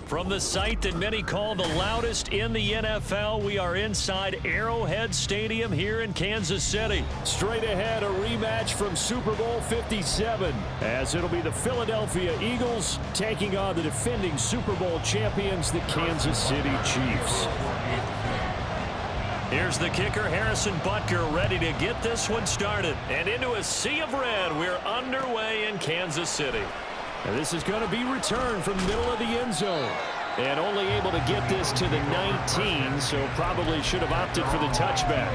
From the site that many call the loudest in the NFL, we are inside Arrowhead Stadium here in Kansas City. Straight ahead, a rematch from Super Bowl 57, as it'll be the Philadelphia Eagles taking on the defending Super Bowl champions, the Kansas City Chiefs. Here's the kicker, Harrison Butker, ready to get this one started. And into a sea of red, we're underway in Kansas City. And this is going to be returned from the middle of the end zone. And only able to get this to the 19, so probably should have opted for the touchback.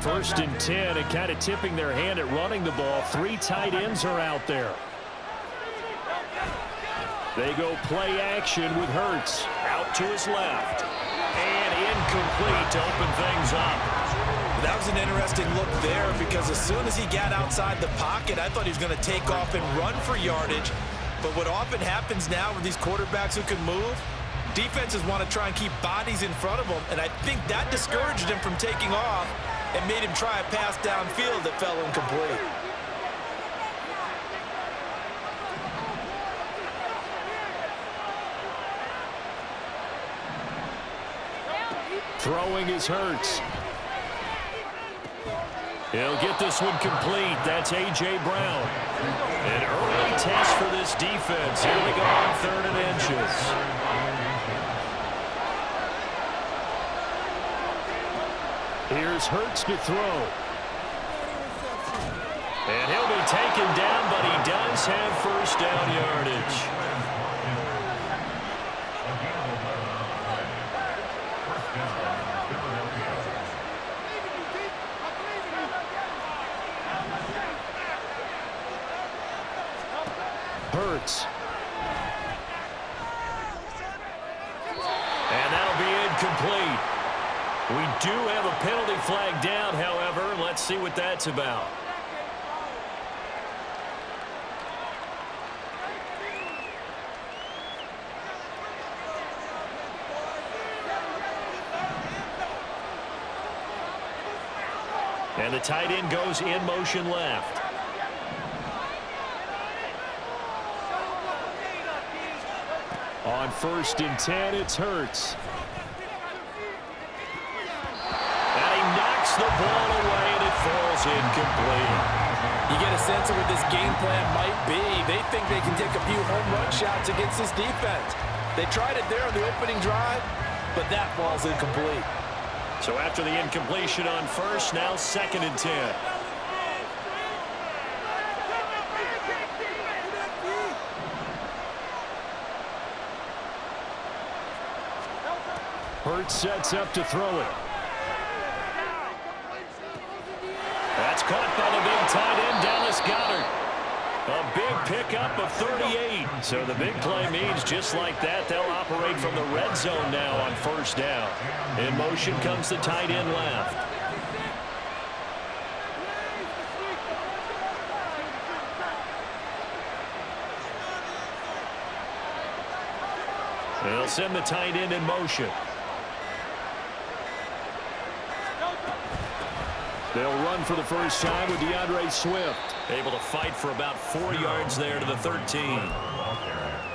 First and 10, and kind of tipping their hand at running the ball. 3 tight ends are out there. They go play action with Hurts. Out to his left. And incomplete to open things up. That was an interesting look there because as soon as he got outside the pocket, I thought he was going to take off and run for yardage. But what often happens now with these quarterbacks who can move, defenses want to try and keep bodies in front of them, and I think that discouraged him from taking off and made him try a pass downfield that fell incomplete. Throwing is Hurts. He'll get this one complete. That's A.J. Brown. An early test for this defense. Here we go on 3rd and inches. Here's Hurts to throw. And he'll be taken down, but he does have first down yardage. Hurts. And that'll be incomplete. We do have a penalty flag down, however. Let's see what that's about. And the tight end goes in motion left. On 1st and 10, it's Hurts. And he knocks the ball away, and it falls incomplete. You get a sense of what this game plan might be. They think they can take a few home run shots against this defense. They tried it there on the opening drive, but that falls incomplete. So after the incompletion on 1st, now 2nd and 10. Hurts sets up to throw it. That's caught by the big tight end, Dallas Goedert. A big pickup of 38. So the big play means just like that, they'll operate from the red zone now on 1st down. In motion comes the tight end left. They'll send the tight end in motion. They'll run for the first time with DeAndre Swift. Able to fight for about 4 yards there to the 13.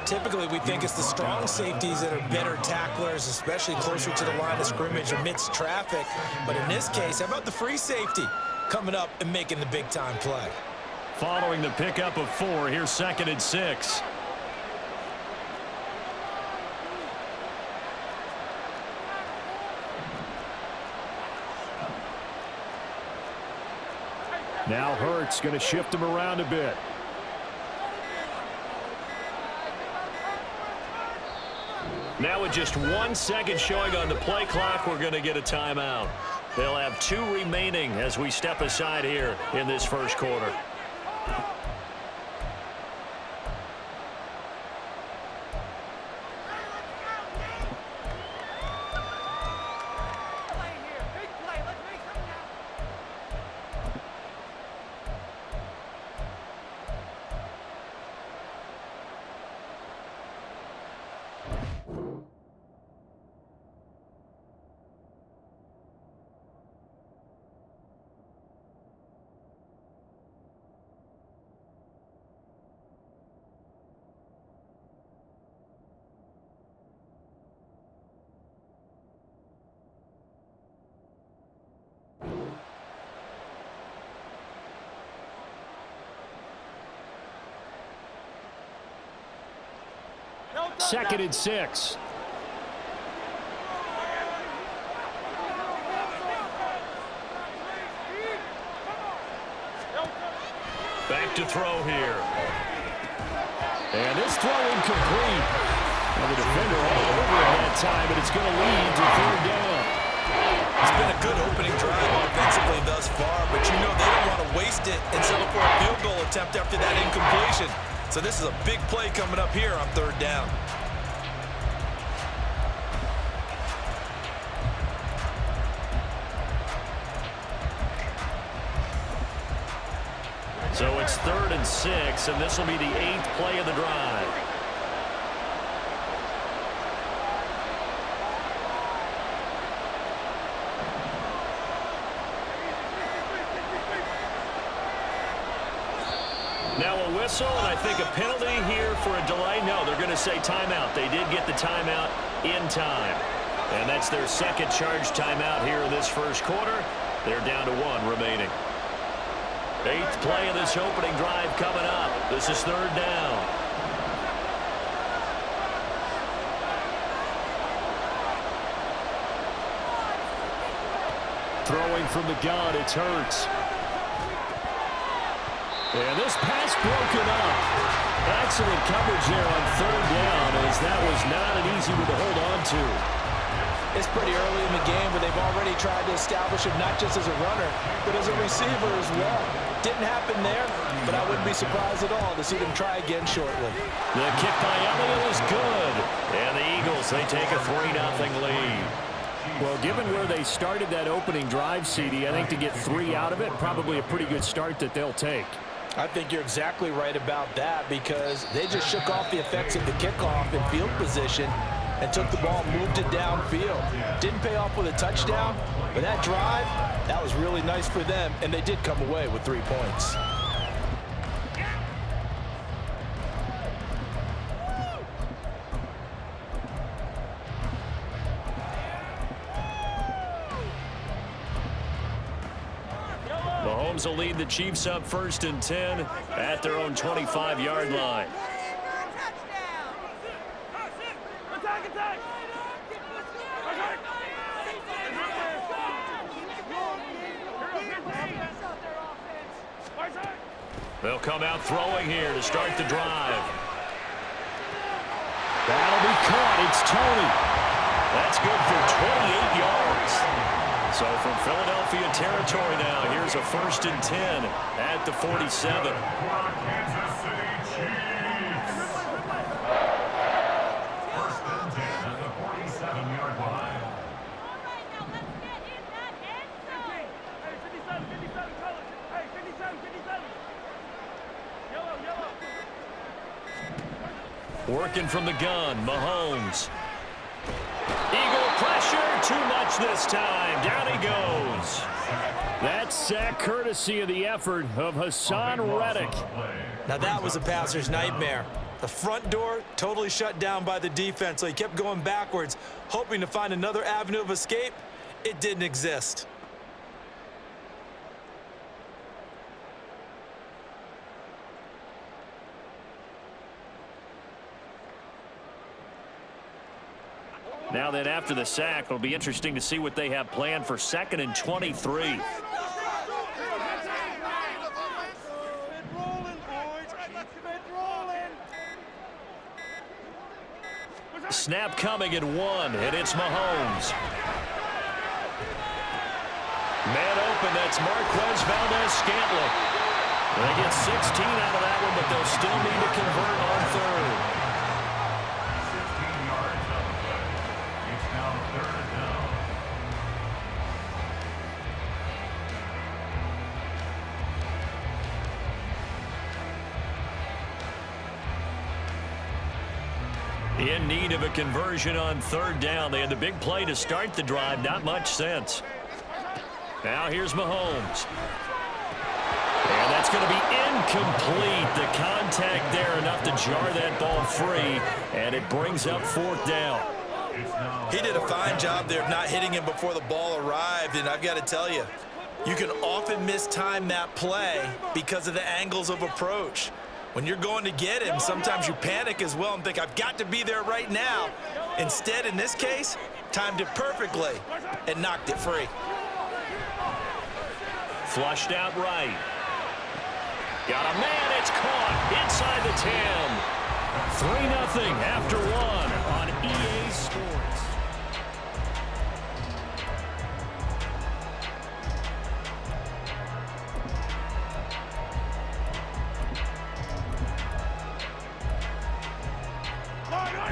Typically, we think it's the strong safeties that are better tacklers, especially closer to the line of scrimmage amidst traffic. But in this case, how about the free safety coming up and making the big-time play? Following the pickup of 4, here's 2nd and 6. Now Hurts going to shift him around a bit. Now with just 1 second showing on the play clock, we're going to get a timeout. They'll have 2 remaining as we step aside here in this first quarter. 2nd and 6. Back to throw here. And this throw incomplete. And the defender all over it that time, but it's going to lead to 3rd down. It's been a good opening drive offensively thus far, but you know they don't want to waste it and settle for a field goal attempt after that incompletion. So this is a big play coming up here on 3rd down. So it's 3rd and 6, and this will be the 8th play of the drive. Now a whistle, and I think a penalty here for a delay. No, they're going to say timeout. They did get the timeout in time. And that's their 2nd charge timeout here in this 1st quarter. They're down to 1 remaining. 8th play of this opening drive coming up. This is 3rd down. Throwing from the gun, it's Hurts. And this pass broken up. Excellent coverage there on 3rd down, as that was not an easy one to hold on to. It's pretty early in the game, but they've already tried to establish him not just as a runner, but as a receiver as well. Didn't happen there, but I wouldn't be surprised at all to see them try again shortly. The kick by Elliott is good. And the Eagles, they take a 3-0 lead. Well, given where they started that opening drive, CD, I think to get 3 out of it, probably a pretty good start that they'll take. I think you're exactly right about that, because they just shook off the effects of the kickoff in field position and took the ball, moved it downfield. Didn't pay off with a touchdown, but that drive, that was really nice for them, and they did come away with 3 points. Mahomes will lead the Chiefs up 1st and 10 at their own 25-yard line. They'll come out throwing here to start the drive. That'll be caught. It's Tony. That's good for 28 yards. So from Philadelphia territory now, here's a 1st and 10 at the 47. Working from the gun, Mahomes. Eagle pressure, too much this time. Down he goes. That sack courtesy of the effort of Hassan Reddick. Now that was a passer's nightmare. The front door totally shut down by the defense, so he kept going backwards, hoping to find another avenue of escape. It didn't exist. Now then, after the sack, it'll be interesting to see what they have planned for 2nd and 23. Snap coming at 1, and it's Mahomes. Man open, that's Marquez Valdez-Scantling. They get 16 out of that one, but they'll still need to convert on 3rd. In need of a conversion on 3rd down. They had the big play to start the drive. Not much sense. Now here's Mahomes. And that's going to be incomplete. The contact there enough to jar that ball free. And it brings up 4th down. He did a fine job there of not hitting him before the ball arrived. And I've got to tell you, you can often mistime that play because of the angles of approach. When you're going to get him, sometimes you panic as well and think, I've got to be there right now. Instead, in this case, timed it perfectly and knocked it free. Flushed out right. Got a man, it's caught inside the 10. 3-0 after one on EA Sports.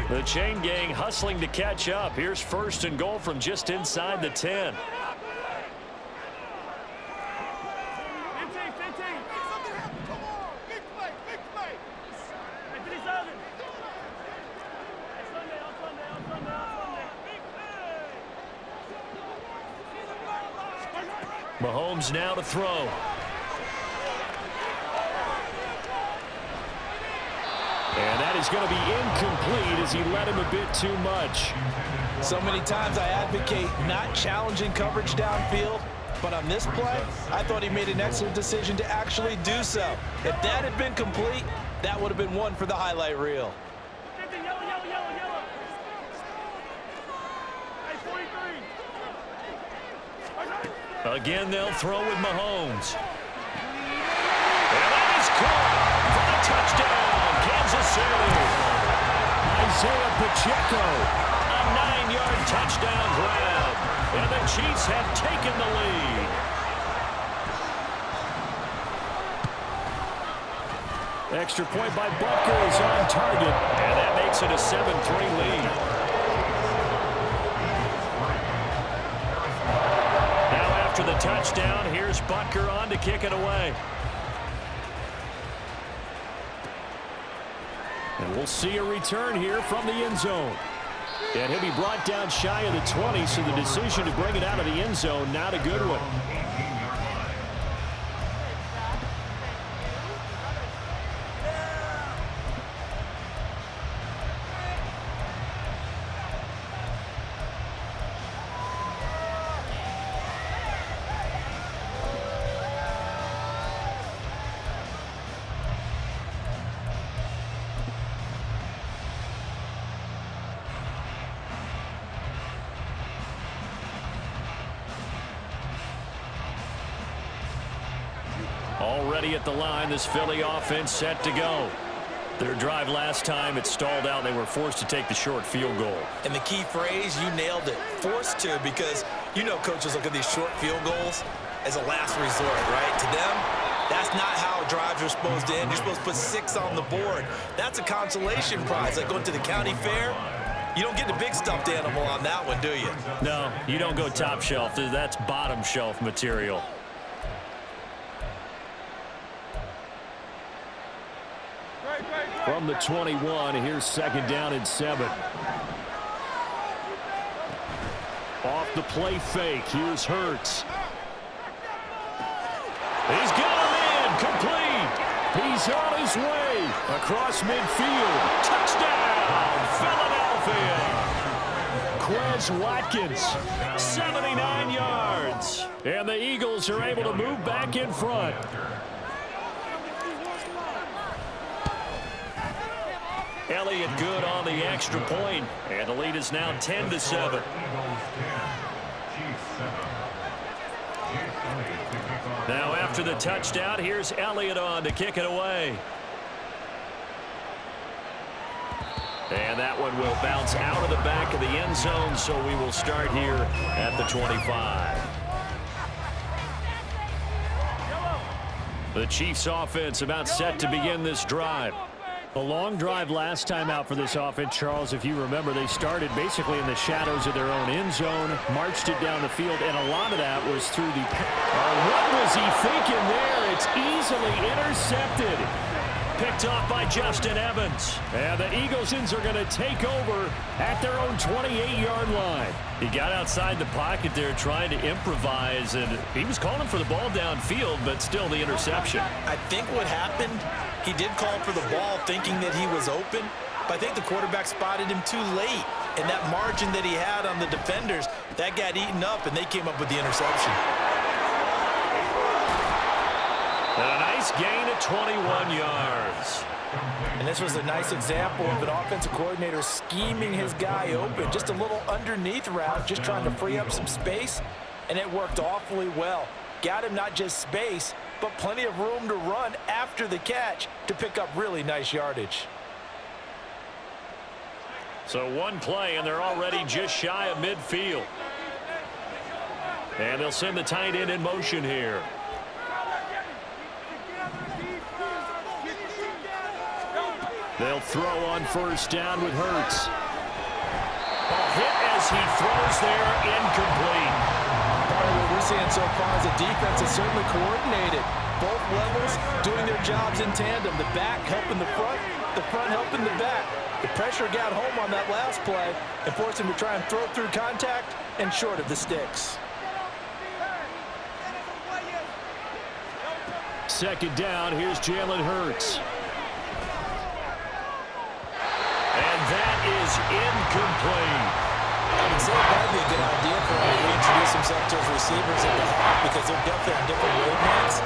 The chain gang hustling to catch up. Here's first and goal from just inside the 10. Mahomes now to throw. And that is going to be incomplete as he led him a bit too much. So many times I advocate not challenging coverage downfield, but on this play, I thought he made an excellent decision to actually do so. If that had been complete, that would have been one for the highlight reel. Again, they'll throw with Mahomes. And that is caught for the touchdown, Kansas City. Isaiah Pacheco, a 9-yard touchdown grab. And the Chiefs have taken the lead. Extra point by Butker is on target. And that makes it a 7-3 lead. After the touchdown, here's Butker on to kick it away. And we'll see a return here from the end zone. And he'll be brought down shy of the 20, so the decision to bring it out of the end zone, not a good one. Already at the line, this Philly offense set to go. Their drive last time, it stalled out. They were forced to take the short field goal. And the key phrase, you nailed it, forced to, because you know coaches look at these short field goals as a last resort, right? To them, that's not how drives are supposed to end. You're supposed to put 6 on the board. That's a consolation prize, like going to the county fair. You don't get the big stuffed animal on that one, do you? No, you don't go top shelf. That's bottom shelf material. From the 21, here's second down and 7. Off the play fake, here's Hurts. He's got him in, complete. He's on his way across midfield. Touchdown, Philadelphia. Quez Watkins, 79 yards. And the Eagles are able to move back in front. Elliott good on the extra point, and the lead is now 10-7. Now after the touchdown, here's Elliott on to kick it away. And that one will bounce out of the back of the end zone, so we will start here at the 25. The Chiefs offense about set to begin this drive. A long drive last time out for this offense, Charles. If you remember, they started basically in the shadows of their own end zone, marched it down the field, and a lot of that was through the... what was he thinking there? It's easily intercepted. Picked off by Justin Evans. And the Eaglesons are going to take over at their own 28-yard line. He got outside the pocket there trying to improvise, and he was calling for the ball downfield, but still the interception. I think what happened, he did call for the ball thinking that he was open, but I think the quarterback spotted him too late. And that margin that he had on the defenders, that got eaten up, and they came up with the interception. And a nice gain of 21 yards. And this was a nice example of an offensive coordinator scheming his guy open. Just a little underneath route, just trying to free up some space, and it worked awfully well. Got him not just space, but plenty of room to run after the catch to pick up really nice yardage. So one play, and they're already just shy of midfield. And they'll send the tight end in motion here. They'll throw on first down with Hurts. A hit as he throws there, incomplete. Part of what we're seeing so far is the defense is certainly coordinated. Both levels doing their jobs in tandem. The back helping the front helping the back. The pressure got home on that last play and forced him to try and throw through contact and short of the sticks. Second down, here's Jalen Hurts. And that is incomplete. I would say it might be a good idea for him to reintroduce himself to his receivers in the half because they're definitely on different wavelengths.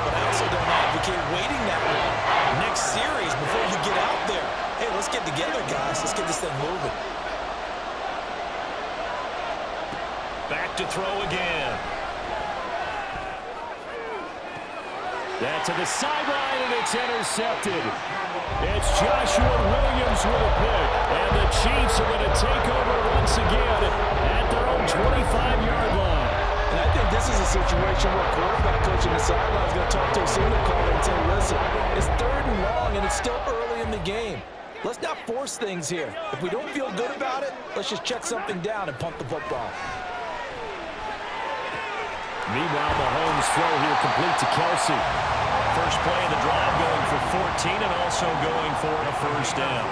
But I also don't advocate waiting that long. Next series before you get out there. Hey, let's get together, guys. Let's get this thing moving. Back to throw again. That to the sideline, and it's intercepted. It's Joshua Williams with a pick. And the Chiefs are going to take over once again at their own 25-yard line. And I think this is a situation where quarterback coach in the sideline is going to talk to a signal caller and say, listen, it's 3rd and long, and it's still early in the game. Let's not force things here. If we don't feel good about it, let's just check something down and pump the football. Meanwhile, Mahomes' throw here complete to Kelsey. First play of the drive going for 14 and also going for a first down.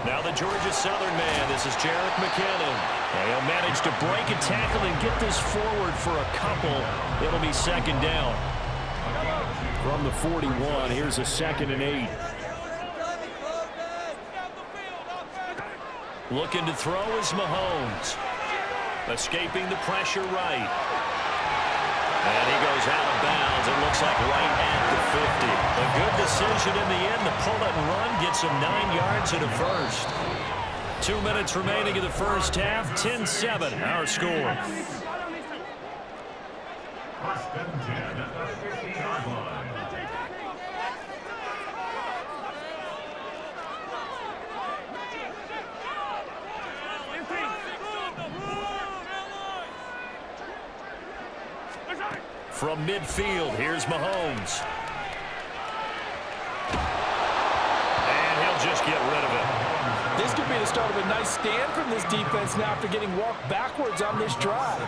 Now the Georgia Southern man. This is Jerick McKinnon. And he'll manage to break a tackle and get this forward for a couple. It'll be second down. From the 41, here's a 2nd and 8. Looking to throw is Mahomes. Escaping the pressure right. And he goes out of bounds. It looks like right at the 50. A good decision in the end to pull it and run. Gets him 9 yards and a first. 2 minutes remaining in the first half. 10-7 our score. From midfield, here's Mahomes. And he'll just get rid of it. This could be the start of a nice stand from this defense now after getting walked backwards on this drive.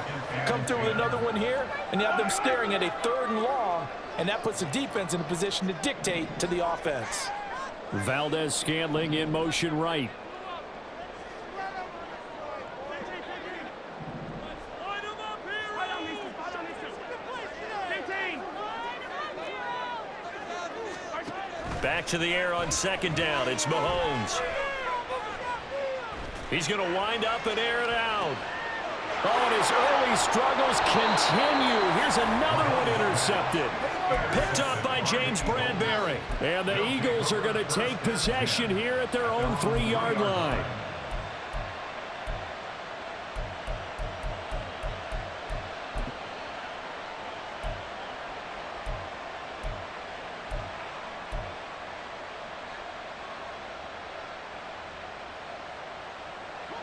Come through with another one here, and you have them staring at a 3rd and long, and that puts the defense in a position to dictate to the offense. Valdez-Scantling in motion right. Back to the air on 2nd down. It's Mahomes. He's going to wind up and air it out. Oh, and his early struggles continue. Here's another one intercepted. Picked up by James Bradbury. And the Eagles are going to take possession here at their own 3-yard line.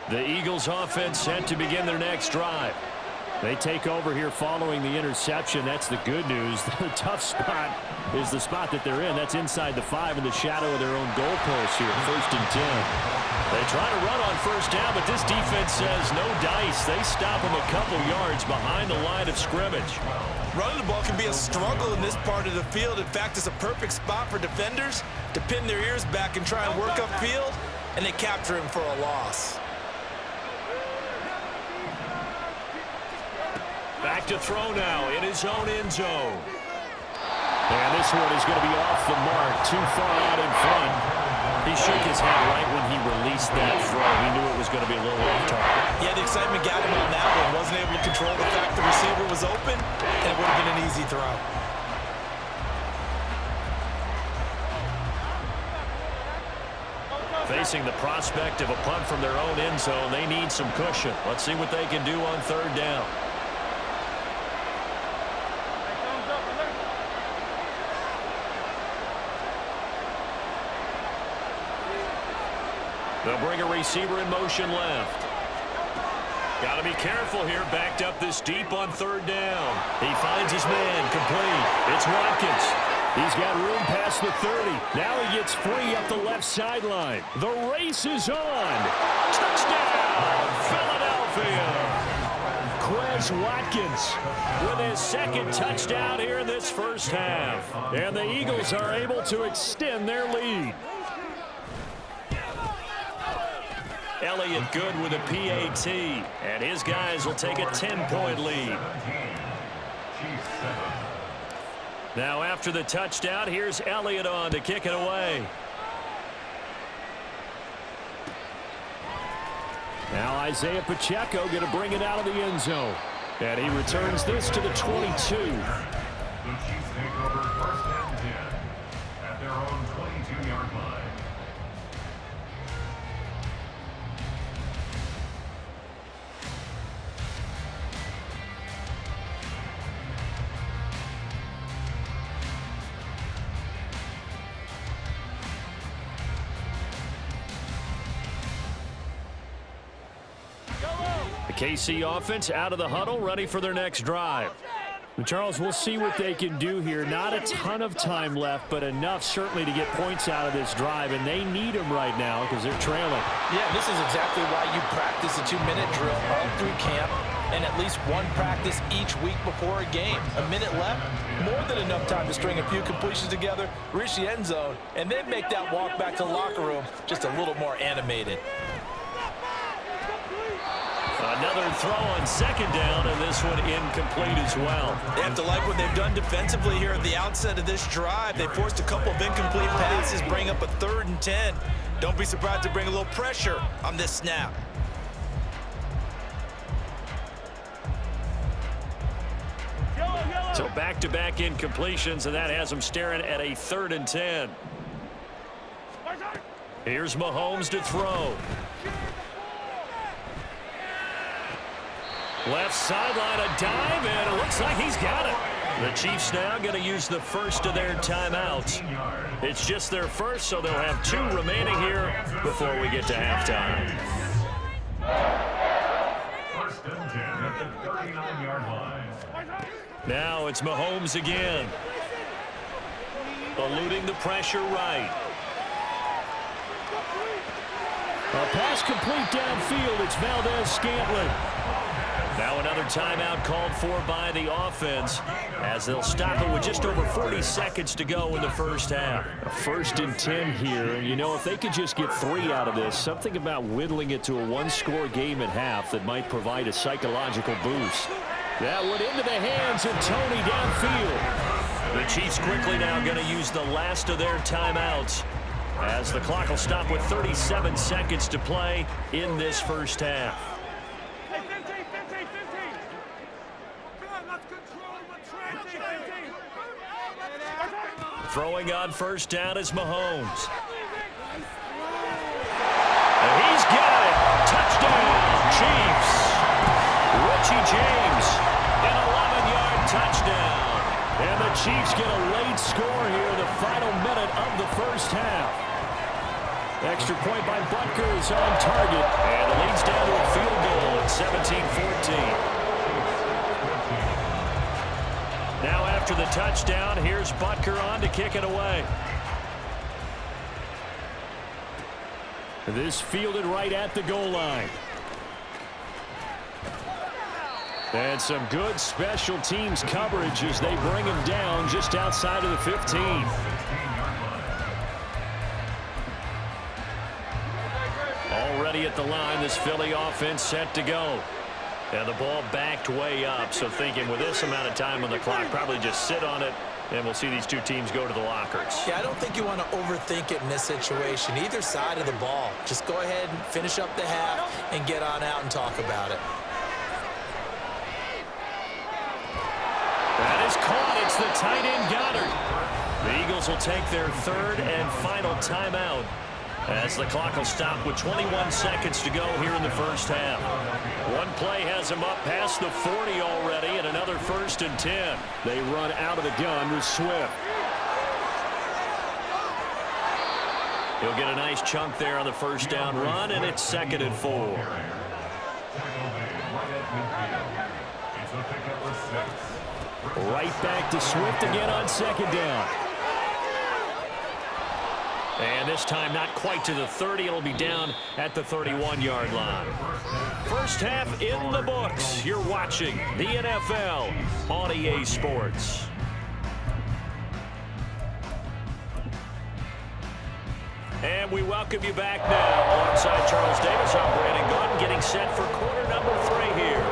The Eagles offense set to begin their next drive. They take over here following the interception. That's the good news. The tough spot is the spot that they're in. That's inside the 5 in the shadow of their own goalpost here. 1st and 10. They try to run on first down, but this defense says no dice. They stop them a couple yards behind the line of scrimmage. Running the ball can be a struggle in this part of the field. In fact, it's a perfect spot for defenders to pin their ears back and try and work upfield, and they capture him for a loss. Back to throw now in his own end zone. And this one is going to be off the mark, too far out in front. He shook his head right when he released that throw. He knew it was going to be a little off target. Yeah, the excitement got him on that one. Wasn't able to control the fact the receiver was open, and it would have been an easy throw. Facing the prospect of a punt from their own end zone, they need some cushion. Let's see what they can do on third down. They'll bring a receiver in motion left. Got to be careful here, backed up this deep on third down. He finds his man, complete. It's Watkins. He's got room past the 30. Now he gets free up the left sideline. The race is on. Touchdown, Philadelphia. Quez Watkins with his second touchdown here in this first half. And the Eagles are able to extend their lead. Elliott good with a PAT, and his guys will take a 10-point lead. Now after the touchdown, here's Elliott on to kick it away. Now Isaiah Pacheco going to bring it out of the end zone. And he returns this to the 22. The Chiefs take over first and 10 at their own 22-yard line. The KC offense out of the huddle, ready for their next drive. And Charles, we'll see what they can do here. Not a ton of time left, but enough certainly to get points out of this drive, and they need them right now because they're trailing. Yeah, this is exactly why you practice a 2-minute drill all through camp and at least one practice each week before a game. A minute left, more than enough time to string a few completions together, reach the end zone, and then make that walk back to the locker room just a little more animated. Another throw on second down, and this one incomplete as well. They have to like what they've done defensively here at the outset of this drive. They forced a couple of incomplete passes, bring up a 3rd and 10. Don't be surprised to bring a little pressure on this snap. So back-to-back incompletions, and that has them staring at a 3rd and 10. Here's Mahomes to throw. Left sideline, a dive, and it looks like he's got it. The Chiefs now going to use the first of their timeouts. It's just their first, so they'll have 2 remaining here before we get to halftime. First and 10 at the 39-yard line. Now it's Mahomes again. Eluding the pressure right. A pass complete downfield. It's Valdez-Scantling. Now another timeout called for by the offense as they'll stop it with just over 40 seconds to go in the first half. A 1st and 10 here, and you know, if they could just get 3 out of this, something about whittling it to a 1-score game at half that might provide a psychological boost. That went into the hands of Tony downfield. The Chiefs quickly now going to use the last of their timeouts as the clock will stop with 37 seconds to play in this first half. Throwing on first down is Mahomes. And he's got it. Touchdown, Chiefs. Richie James, an 11-yard touchdown. And the Chiefs get a late score here in the final minute of the first half. Extra point by Butker is on target. And it leads down to a field goal at 17-14. Now after the touchdown, here's Butker on to kick it away. This fielded right at the goal line. And some good special teams coverage as they bring him down just outside of the 15. Already at the line, this Philly offense set to go. And the ball backed way up, so thinking with this amount of time on the clock, probably just sit on it, and we'll see these two teams go to the lockers. Yeah, I don't think you want to overthink it in this situation. Either side of the ball. Just go ahead and finish up the half and get on out and talk about it. That is caught. It's the tight end Goddard. The Eagles will take their third and final timeout as the clock will stop with 21 seconds to go here in the first half. One play has him up past the 40 already, and another 1st and 10. They run out of the gun with Swift. He'll get a nice chunk there on the first down run, and it's 2nd and 4. Right back to Swift again on 2nd down. And this time not quite to the 30. It'll be down at the 31-yard line. First half in the books. You're watching the NFL on EA Sports. And we welcome you back now. Alongside Charles Davis, I'm Brandon Gunn, getting set for quarter number 3 here.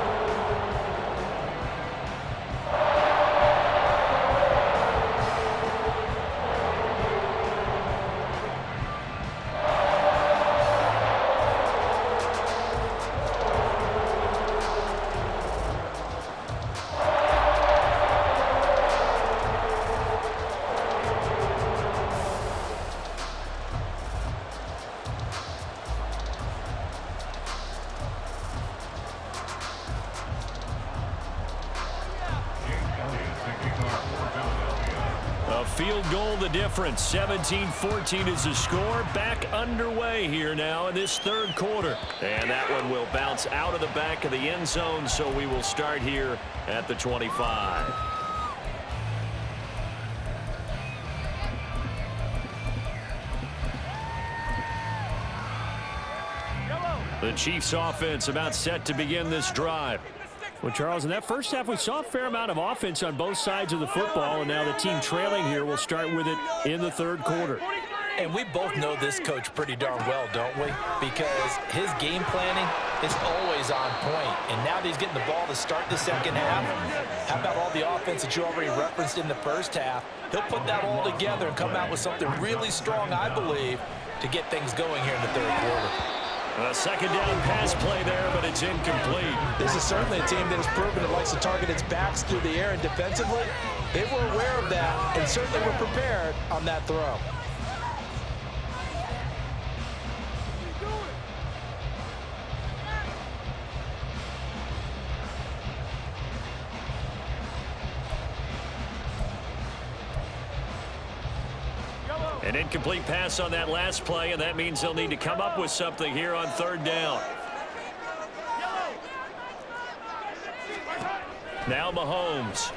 Field goal the difference. 17-14 is the score. Back underway here now in this third quarter. And that one will bounce out of the back of the end zone, so we will start here at the 25. The Chiefs offense about set to begin this drive. Well, Charles, in that first half, we saw a fair amount of offense on both sides of the football, and now the team trailing here will start with it in the third quarter. And we both know this coach pretty darn well, don't we? Because his game planning is always on point. And now that he's getting the ball to start the second half, how about all the offense that you already referenced in the first half? He'll put that all together and come out with something really strong, I believe, to get things going here in the third quarter. A second down pass play there, but it's incomplete. This is certainly a team that has proven it likes to target its backs through the air, and defensively, they were aware of that and certainly were prepared on that throw. An incomplete pass on that last play, and that means they'll need to come up with something here on third down. Now Mahomes.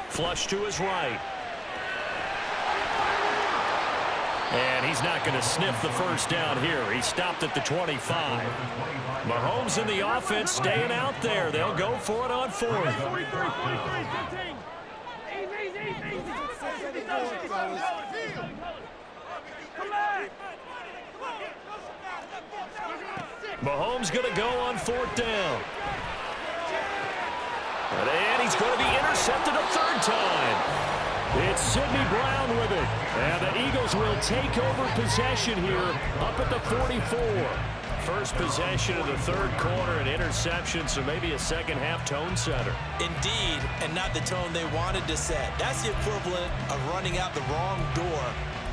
Flush to his right. And he's not going to sniff the first down here. He stopped at the 25. Mahomes and the offense staying out there. They'll go for it on fourth. Mahomes going to go on fourth down. And he's going to be intercepted a third time. It's Sidney Brown with it. And the Eagles will take over possession here up at the 44. First possession of the third quarter, an interception, so maybe a second half tone setter. Indeed, and not the tone they wanted to set. That's the equivalent of running out the wrong door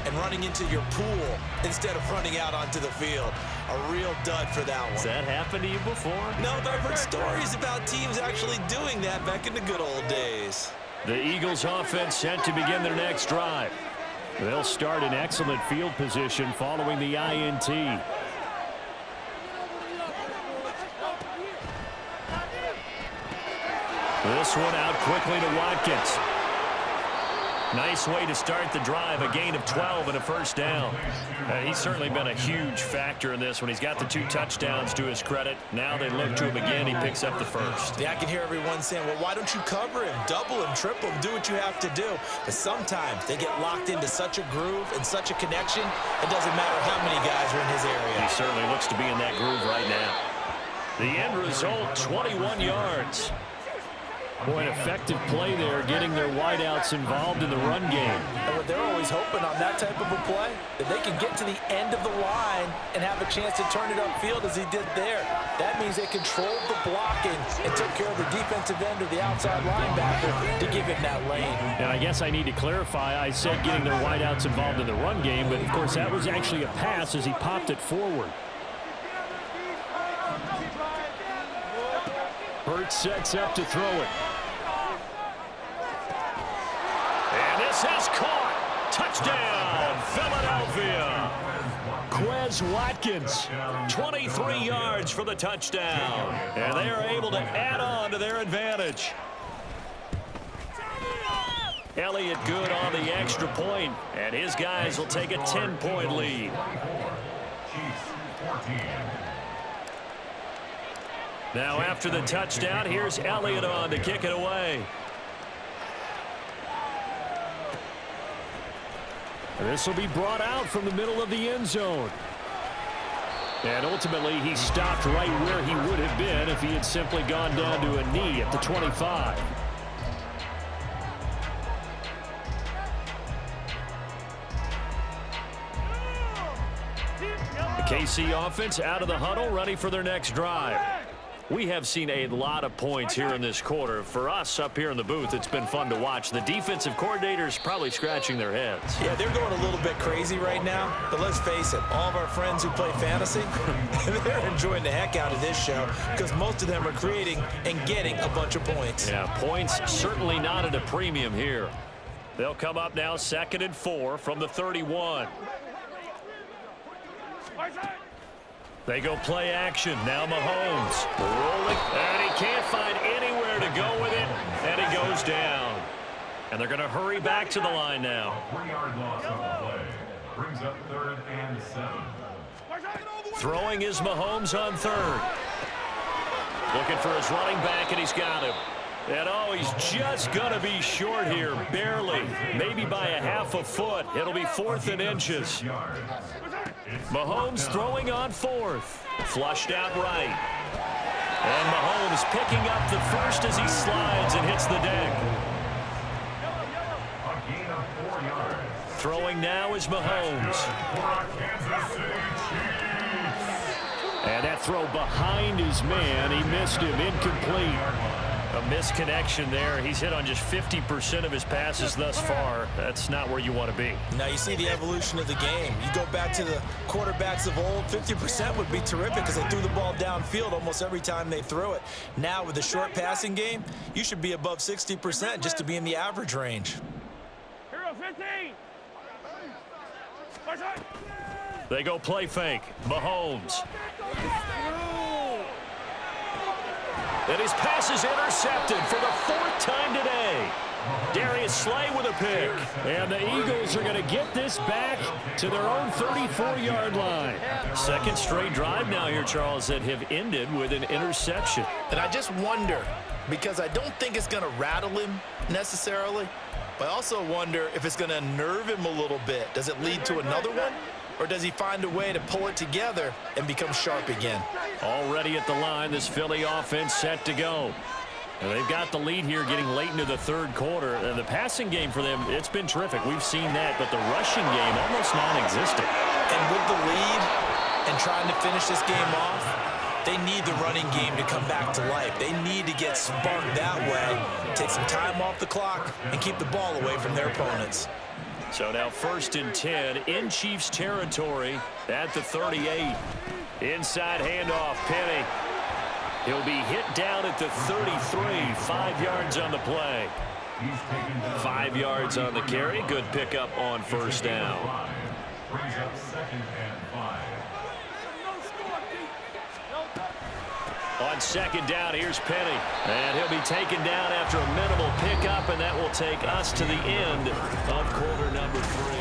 and running into your pool instead of running out onto the field. A real dud for that one. Has that happened to you before? No, but I've heard stories about teams actually doing that back in the good old days. The Eagles offense set to begin their next drive. They'll start in excellent field position following the INT. This one out quickly to Watkins. Nice way to start the drive, a gain of 12 and a first down. He's certainly been a huge factor in this one. He's got the 2 touchdowns to his credit. Now they look to him again. He picks up the first. Yeah, I can hear everyone saying, well, why don't you cover him, double him, triple him, do what you have to do. But sometimes they get locked into such a groove and such a connection, it doesn't matter how many guys are in his area. He certainly looks to be in that groove right now. The end result, 21 yards. Boy, an effective play there, getting their wideouts involved in the run game. And what they're always hoping on that type of a play, that they can get to the end of the line and have a chance to turn it upfield as he did there. That means they controlled the blocking and took care of the defensive end or the outside linebacker to give him that lane. And I guess I need to clarify, I said getting their wideouts involved in the run game, but of course that was actually a pass as he popped it forward. Hurts sets up to throw it. And this is caught. Touchdown, Philadelphia. Quez Watkins, 23 yards for the touchdown. And they are able to add on to their advantage. Elliott good on the extra point, and his guys will take a 10-point lead. Now after the touchdown, here's Elliott on to kick it away. This will be brought out from the middle of the end zone. And ultimately, he stopped right where he would have been if he had simply gone down to a knee at the 25. The KC offense out of the huddle, ready for their next drive. We have seen a lot of points here in this quarter. For us up here in the booth, it's been fun to watch. The defensive coordinators probably scratching their heads. Yeah, they're going a little bit crazy right now. But let's face it, all of our friends who play fantasy, they're enjoying the heck out of this show because most of them are creating and getting a bunch of points. Yeah, points certainly not at a premium here. They'll come up now 2nd and 4 from the 31. They go play action. Now Mahomes rolling, and he can't find anywhere to go with it, and he goes down. And they're going to hurry back to the line now. 3-yard loss on the play. Brings up 3rd and 7. Throwing is Mahomes on 3rd. Looking for his running back, and he's got him. And oh, he's just going to be short here, barely, maybe by a half a foot. It'll be 4th and inches. Mahomes throwing on 4th. Flushed out right. And Mahomes picking up the first as he slides and hits the deck. A gain of 4 yards. Throwing now is Mahomes. And that throw behind his man. He missed him, incomplete. A misconnection there. He's hit on just 50% of his passes thus far. That's not where you want to be. Now you see the evolution of the game. You go back to the quarterbacks of old, 50% would be terrific because they threw the ball downfield almost every time they threw it. Now with the short passing game, you should be above 60% just to be in the average range. Hero 15. They go play fake. Mahomes. And his pass is intercepted for the 4th time today. Darius Slay with a pick. And the Eagles are going to get this back to their own 34-yard line. 2nd straight drive now here, Charles, that have ended with an interception. And I just wonder, because I don't think it's going to rattle him necessarily, but I also wonder if it's going to unnerve him a little bit. Does it lead to another one? Or does he find a way to pull it together and become sharp again? Already at the line, this Philly offense set to go. And they've got the lead here getting late into the 3rd quarter. And the passing game for them, it's been terrific. We've seen that, but the rushing game almost non-existent. And with the lead and trying to finish this game off, they need the running game to come back to life. They need to get sparked that way, take some time off the clock, and keep the ball away from their opponents. So now 1st and 10 in Chiefs territory at the 38. Inside handoff, Penny. He'll be hit down at the 33. 5 yards on the play. 5 yards on the carry. Good pickup on 1st down. Brings up 2nd and 5. On 2nd down, here's Penny. And he'll be taken down after a minimal pickup, and that will take us to the end of quarter number 3.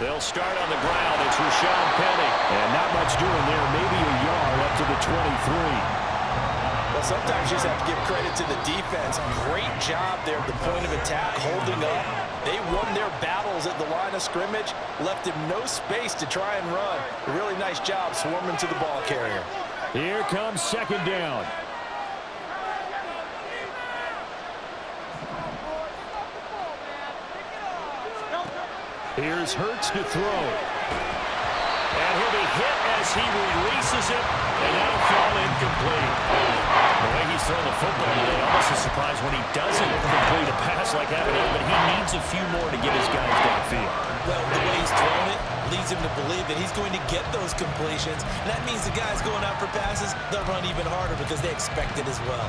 They'll start on the ground. It's Rashad Penny. And not much doing there. Maybe a yard up to the 23. Well, sometimes you just have to give credit to the defense. Great job there at the point of attack, holding up. They won their battles at the line of scrimmage, left him no space to try and run. A really nice job swarming to the ball carrier. Here comes second down. Here's Hurts to throw. And he'll be hit as he releases it, and that'll fall incomplete. The way he's throwing the football today, almost a surprise when he doesn't complete a pass like that, but he needs a few more to get his guys downfield. Well, the way he's throwing it leads him to believe that he's going to get those completions. And that means the guys going out for passes, they'll run even harder because they expect it as well.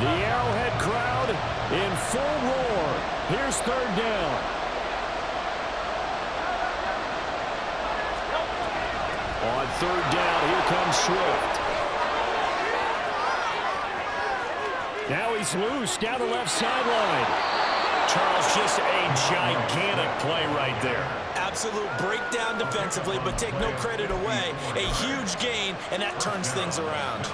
The Arrowhead crowd in full roar. Here's third down. On third down, here comes Swift. Now he's loose down the left sideline. Charles, just a gigantic play right there. Absolute breakdown defensively, but take no credit away. A huge gain, and that turns things around.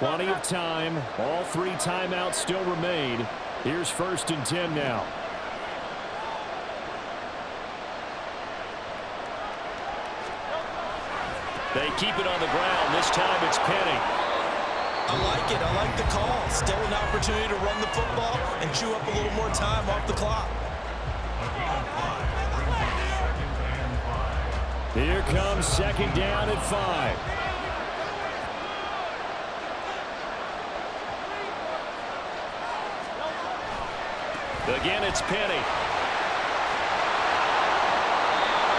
Plenty of time. All 3 timeouts still remain. Here's 1st and 10 now. They keep it on the ground. This time it's Penny. I like it. I like the call. Still an opportunity to run the football and chew up a little more time off the clock. Here comes second down at 5. Again, it's Penny.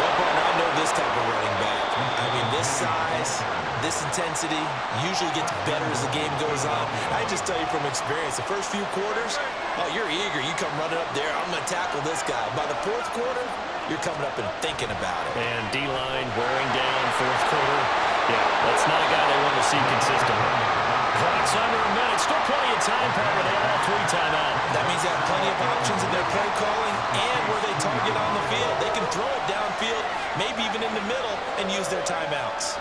Well, partner, I know this type of running back. I mean, this size, this intensity usually gets better as the game goes on. I just tell you from experience, the first few quarters, oh, you're eager. You come running up there. I'm going to tackle this guy. By the 4th quarter, you're coming up and thinking about it. And D-line wearing down 4th quarter. Yeah, that's not a guy they want to see consistently. Clock's under a minute. Still plenty of time, Parker. They all 3 timeout. That means they have plenty of options in their play calling and where they target on the field. They can throw it downfield, maybe even in the middle, and use their timeouts.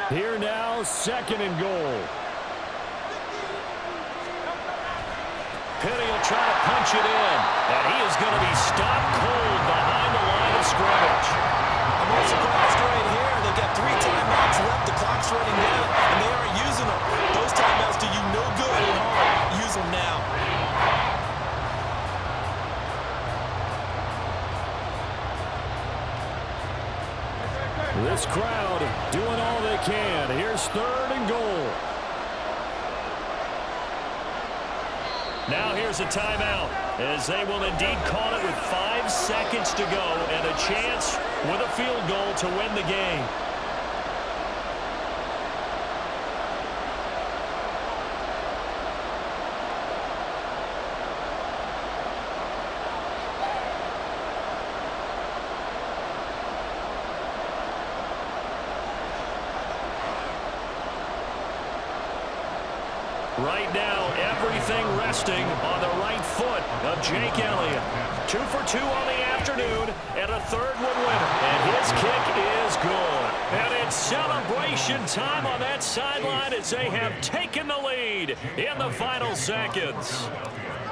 Here now, 2nd and goal. Penny will try to punch it in, and he is going to be stopped cold behind the line of scrimmage. I'm not surprised right here. They've got 3 timeouts left. The clock's running down, and they aren't using them. Those timeouts do you no good at home. Use them now. This crowd doing all they can. Here's 3rd and goal. Now here's a timeout, as they will indeed call it with 5 seconds to go and a chance with a field goal to win the game. Right now, everything resting on the right foot of Jake Elliott. 2 for 2 on the afternoon, and a 3rd one winner. And his kick is good. And it's celebration time on that sideline as they have taken the lead in the final seconds.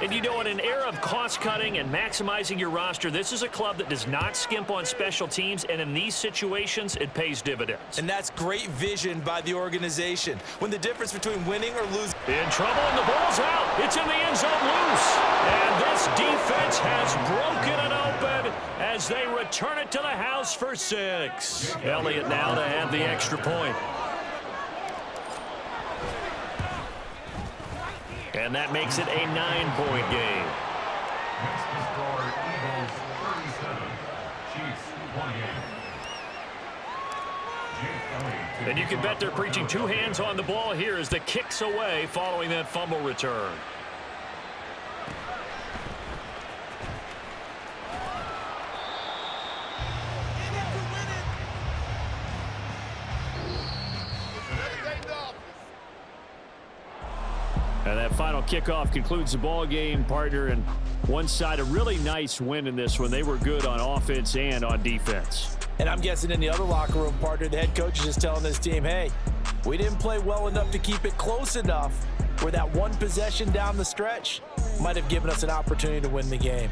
And you know, in an era of cost-cutting and maximizing your roster, this is a club that does not skimp on special teams, and in these situations, it pays dividends. And that's great vision by the organization. When the difference between winning or losing... In trouble, and the ball's out. It's in the end zone loose. And this defense has broken it open as they return it to the house for 6. Elliott now to have the extra point. And that makes it a 9-point game. Makes the score Eagles 37, Chiefs 28. And you can bet they're preaching two hands on the ball here as the kicks away following that fumble return. And that final kickoff concludes the ball game, partner. And one side, a really nice win in this one. They were good on offense and on defense. And I'm guessing in the other locker room, partner, the head coach is just telling this team, hey, we didn't play well enough to keep it close enough where that one possession down the stretch might have given us an opportunity to win the game.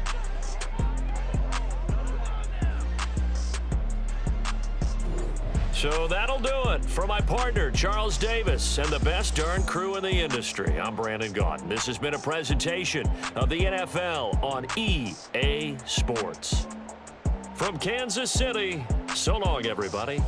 So that'll do it for my partner, Charles Davis, and the best darn crew in the industry. I'm Brandon Gaudin. This has been a presentation of the NFL on EA Sports. From Kansas City, so long, everybody.